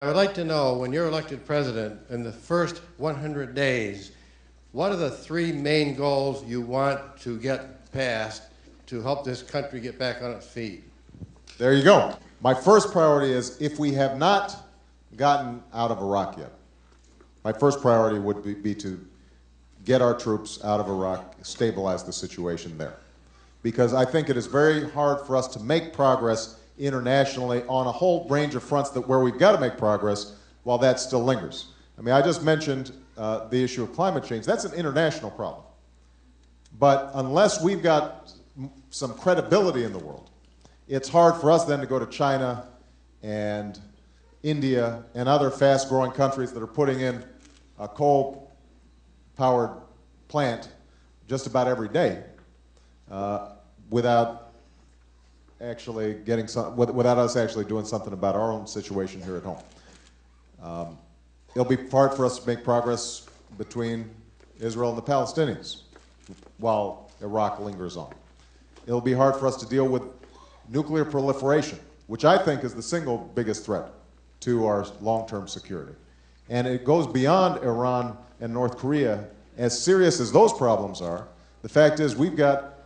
I would like to know, when you're elected president, in the first 100 days, what are the three main goals you want to get passed to help this country get back on its feet? There you go. My first priority is, if we have not gotten out of Iraq yet, my first priority would be to get our troops out of Iraq, stabilize the situation there. Because I think it is very hard for us to make progress internationally on a whole range of fronts where we've got to make progress while that still lingers. I mean, I just mentioned the issue of climate change. That's an international problem. But unless we've got some credibility in the world, it's hard for us then to go to China and India and other fast-growing countries that are putting in a coal-powered plant just about every day without us actually doing something about our own situation here at home. It'll be hard for us to make progress between Israel and the Palestinians while Iraq lingers on. It'll be hard for us to deal with nuclear proliferation, which I think is the single biggest threat to our long-term security. And it goes beyond Iran and North Korea. As serious as those problems are, the fact is we've got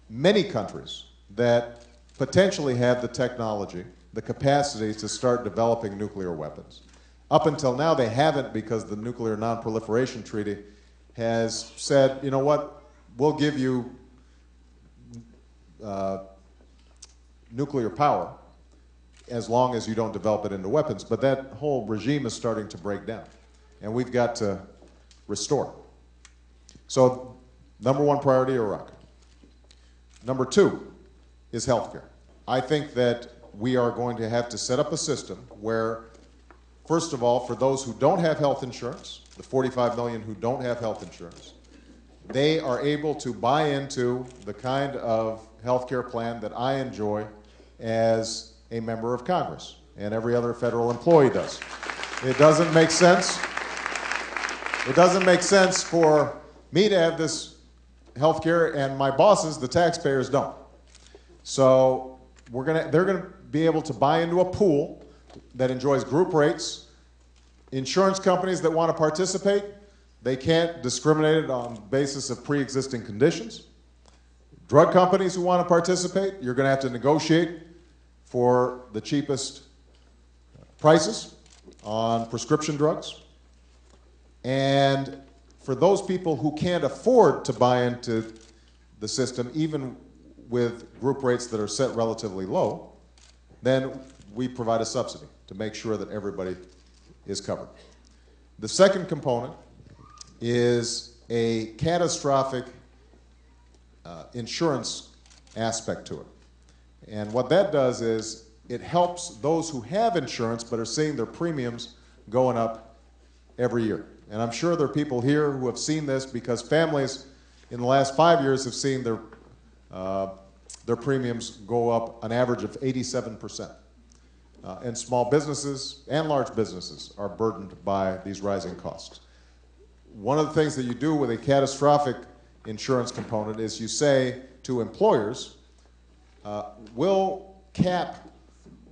many countries that potentially have the technology, the capacity to start developing nuclear weapons. Up until now, they haven't, because the Nuclear Non-Proliferation Treaty has said, you know what, we'll give you nuclear power as long as you don't develop it into weapons. But that whole regime is starting to break down, and we've got to restore. So, number one priority, Iraq. Number two is healthcare. I think that we are going to have to set up a system where, first of all, for those who don't have health insurance, the 45 million who don't have health insurance, they are able to buy into the kind of healthcare plan that I enjoy as a member of Congress, and every other federal employee does. It doesn't make sense. It doesn't make sense for me to have this healthcare and my bosses, the taxpayers, don't. So they're going to be able to buy into a pool that enjoys group rates. Insurance companies that want to participate, they can't discriminate it on the basis of pre-existing conditions. Drug companies who want to participate, you're going to have to negotiate for the cheapest prices on prescription drugs. And for those people who can't afford to buy into the system, even with group rates that are set relatively low, then we provide a subsidy to make sure that everybody is covered. The second component is a catastrophic insurance aspect to it. And what that does is it helps those who have insurance but are seeing their premiums going up every year. And I'm sure there are people here who have seen this, because families in the last 5 years have seen their premiums go up an average of 87%. And small businesses and large businesses are burdened by these rising costs. One of the things that you do with a catastrophic insurance component is you say to employers, we'll cap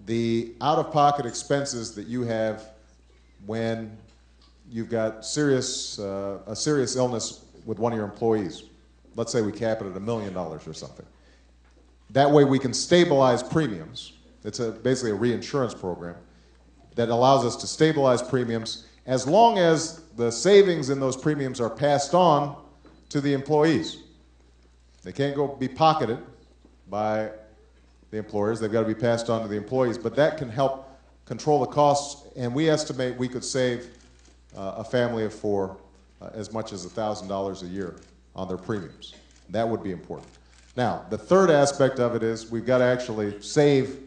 the out-of-pocket expenses that you have when you've got a serious illness with one of your employees. Let's say we cap it at $1 million or something. That way we can stabilize premiums. It's basically a reinsurance program that allows us to stabilize premiums as long as the savings in those premiums are passed on to the employees. They can't be pocketed by the employers. They've got to be passed on to the employees. But that can help control the costs, and we estimate we could save a family of four as much as $1,000 a year on their premiums. That would be important. Now, the third aspect of it is we've got to actually save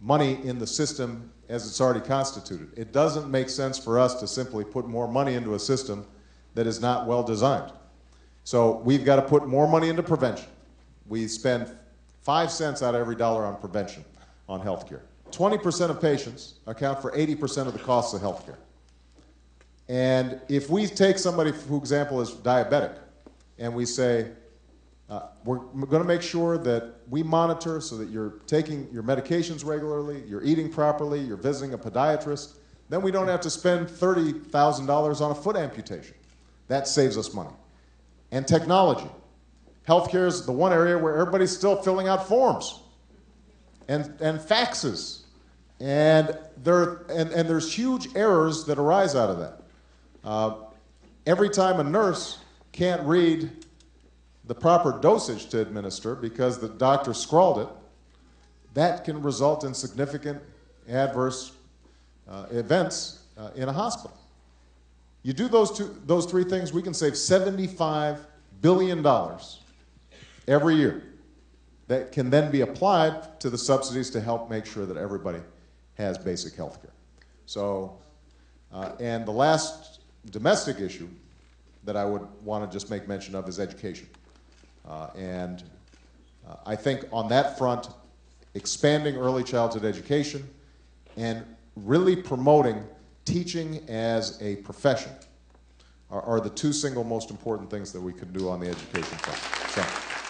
money in the system as it's already constituted. It doesn't make sense for us to simply put more money into a system that is not well designed. So we've got to put more money into prevention. We spend 5 cents out of every dollar on prevention on health care. 20% of patients account for 80% of the costs of health care. And if we take somebody, for example, is diabetic, and we say, we're going to make sure that we monitor so that you're taking your medications regularly, you're eating properly, you're visiting a podiatrist, then we don't have to spend $30,000 on a foot amputation. That saves us money. And technology. Healthcare is the one area where everybody's still filling out forms and faxes. And there's huge errors that arise out of that. Every time a nurse can't read the proper dosage to administer because the doctor scrawled it, that can result in significant adverse events in a hospital. You do those three things, we can save $75 billion every year that can then be applied to the subsidies to help make sure that everybody has basic health care. So, and the last domestic issue that I would want to just make mention of is education. I think on that front, expanding early childhood education and really promoting teaching as a profession are the two single most important things that we can do on the education front. So.